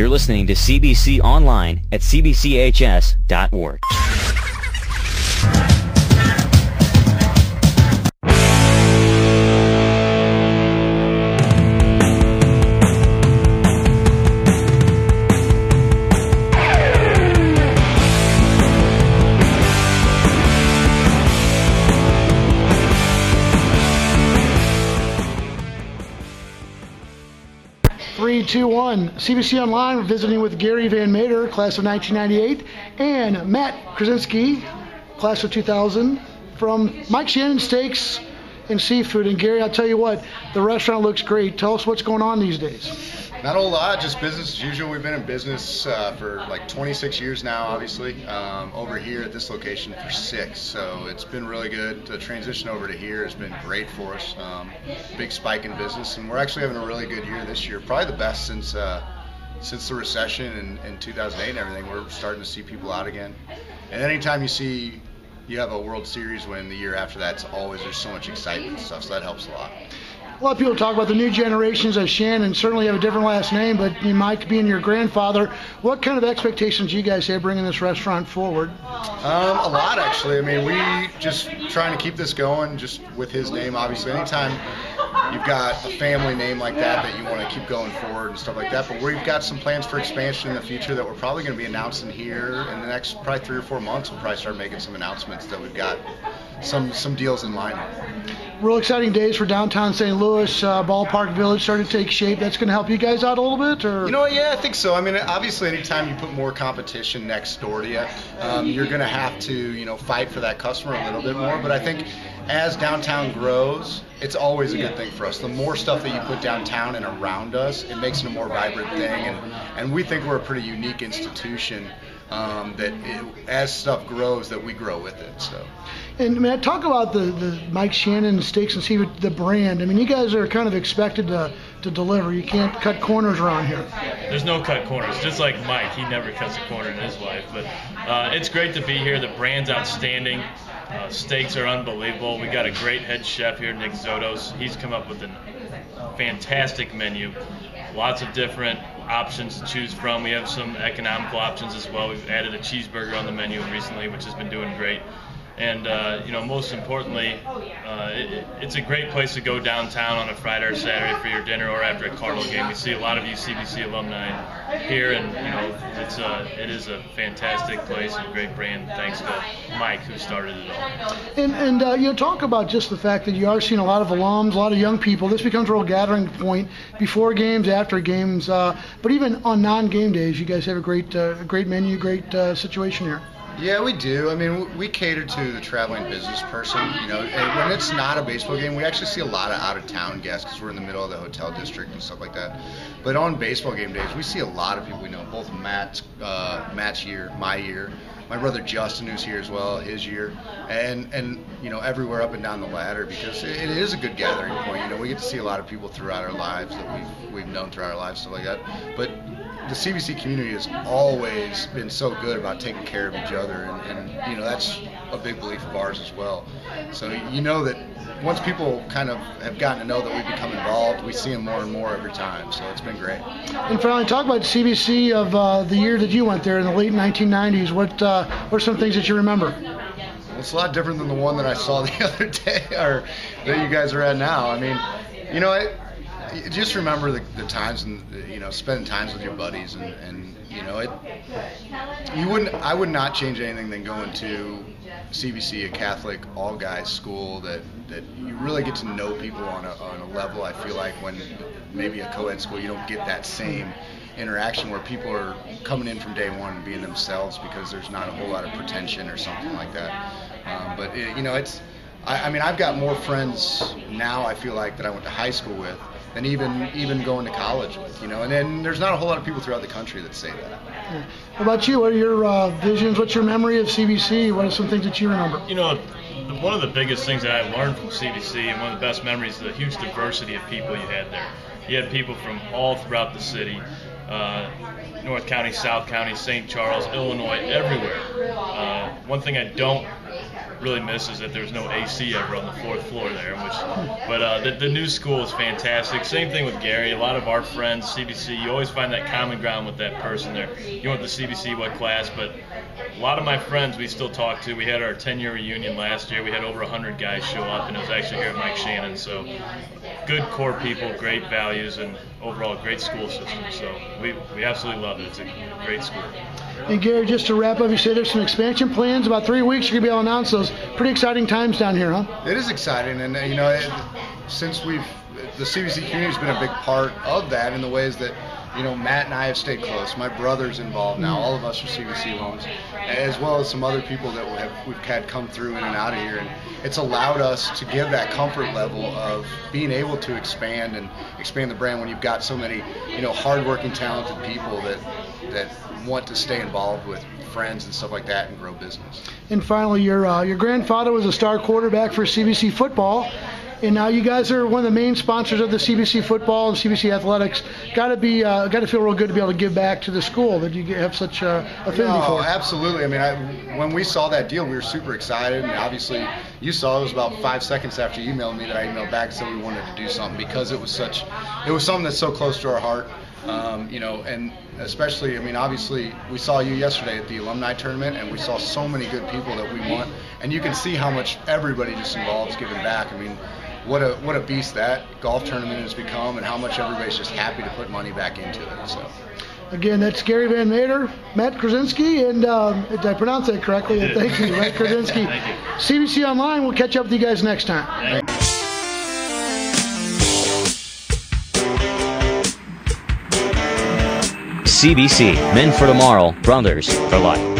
You're listening to CBC Online at cbchs.org. Three, two, one. CBC Online, we're visiting with Gary Van Mater, class of 1998, and Matt Krasinski, class of 2000, from Mike Shannon Steaks and Seafood. And Gary, I'll tell you what, the restaurant looks great. Tell us what's going on these days. Not a whole lot, just business as usual. We've been in business for like 26 years now, obviously. Over here at this location for 6, so it's been really good. The transition over to here has been great for us. Big spike in business, and we're actually having a really good year this year. Probably the best since the recession in 2008 and everything. We're starting to see people out again. And anytime you have a World Series win the year after that, there's so much excitement and stuff, so that helps a lot. A lot of people talk about the new generations of Shannon, certainly have a different last name, but Mike being your grandfather, what kind of expectations do you guys have bringing this restaurant forward? A lot, actually. I mean, we just trying to keep this going just with his name, obviously. Anytime you've got a family name like that you want to keep going forward and stuff like that, but we've got some plans for expansion in the future that we're probably going to be announcing here in the next probably 3 or 4 months. We'll probably start making some announcements that we've got some deals in line. Real exciting days for downtown St. Louis. Ballpark Village starting to take shape. That's going to help you guys out a little bit, or? You know, yeah, I think so. I mean, obviously, anytime you put more competition next door to you, you're going to have to, fight for that customer a little bit more. But I think as downtown grows, it's always a good thing for us. The more stuff that you put downtown and around us, it makes it a more vibrant thing. And we think we're a pretty unique institution as stuff grows, that we grow with it. So. And Matt, talk about the Mike Shannon Steaks and Seafood, the brand. I mean, you guys are kind of expected to deliver. You can't cut corners around here. There's no cut corners. Just like Mike, he never cuts a corner in his life. But it's great to be here. The brand's outstanding. Steaks are unbelievable. We got a great head chef here, Nick Zotos. He's come up with a fantastic menu. Lots of different options to choose from. We have some economical options as well. We've added a cheeseburger on the menu recently, which has been doing great. And, most importantly, it's a great place to go downtown on a Friday or Saturday for your dinner or after a Cardinal game. We see a lot of you CBC alumni here, and, it is a fantastic place and a great brand, thanks to Mike, who started it all. And talk about just the fact that you are seeing a lot of alums, a lot of young people. This becomes a real gathering point before games, after games, but even on non-game days, you guys have a great menu, great situation here. Yeah, we do. I mean, we cater to the traveling business person. And when it's not a baseball game, we actually see a lot of out-of-town guests because we're in the middle of the hotel district and stuff like that. But on baseball game days, we see a lot of people we know, both Matt's year, my year, my brother Justin, who's here as well, his year, and everywhere up and down the ladder, because it is a good gathering point. We get to see a lot of people throughout our lives that we've known throughout our lives, stuff like that. But the CBC community has always been so good about taking care of each other, and that's a big belief of ours as well. So that once people kind of have gotten to know that we've become involved, we see them more and more every time. So it's been great. And finally, talk about CBC of the year that you went there in the late 1990s. What are some things that you remember? Well, it's a lot different than the one that I saw the other day, or that you guys are at now. I mean, just remember the times, and spending times with your buddies, and I would not change anything than going to CBC, a Catholic all guys school that you really get to know people on a level. I feel like when maybe a co-ed school, you don't get that same interaction where people are coming in from day one and being themselves, because there's not a whole lot of pretension or something like that. I've got more friends now, I feel like, that I went to high school with than even going to college with, and then there's not a whole lot of people throughout the country that say that. Yeah. What about you? What are your visions? What's your memory of CBC? What are some things that you remember? One of the biggest things that I learned from CBC, and one of the best memories, is the huge diversity of people you had there. You had people from all throughout the city, North County, South County, St. Charles, Illinois, everywhere. One thing I don't really miss is that there's no AC ever on the 4th floor there. But the new school is fantastic. Same thing with Gary. A lot of our friends, CBC, you always find that common ground with that person there. You went to CBC what class, but a lot of my friends we still talk to. We had our 10-year reunion last year. We had over 100 guys show up, and it was actually here at Mike Shannon. So good core people, great values, and overall great school system. So we absolutely love it. It's a great school. And Gary, just to wrap up, you said there's some expansion plans. About 3 weeks, you're going to be able to announce those. Pretty exciting times down here, huh? It is exciting, and since the CBC community has been a big part of that in the ways that, Matt and I have stayed close. My brother's involved now. All of us are CBC alums, as well as some other people that we've had come through in and out of here. And it's allowed us to give that comfort level of being able to expand the brand when you've got so many, hardworking, talented people that want to stay involved with friends and stuff like that and grow business. And finally, your grandfather was a star quarterback for CBC football. And now you guys are one of the main sponsors of the CBC football and CBC athletics. Got to feel real good to be able to give back to the school that you have such affinity for. Absolutely. I mean, when we saw that deal, we were super excited. And obviously, you saw it was about 5 seconds after you emailed me that I emailed back and said we wanted to do something because it was something that's so close to our heart. And especially, obviously, we saw you yesterday at the alumni tournament, and we saw so many good people that we want, and you can see how much everybody just involves giving back. What a beast that golf tournament has become, and how much everybody's just happy to put money back into it. So. Again, that's Gary Van Mater, Matt Krasinski, and did I pronounce that correctly? And thank you, Matt Krasinski. Thank you. CBC Online, we'll catch up with you guys next time. CBC, Men for Tomorrow, Brothers for Life.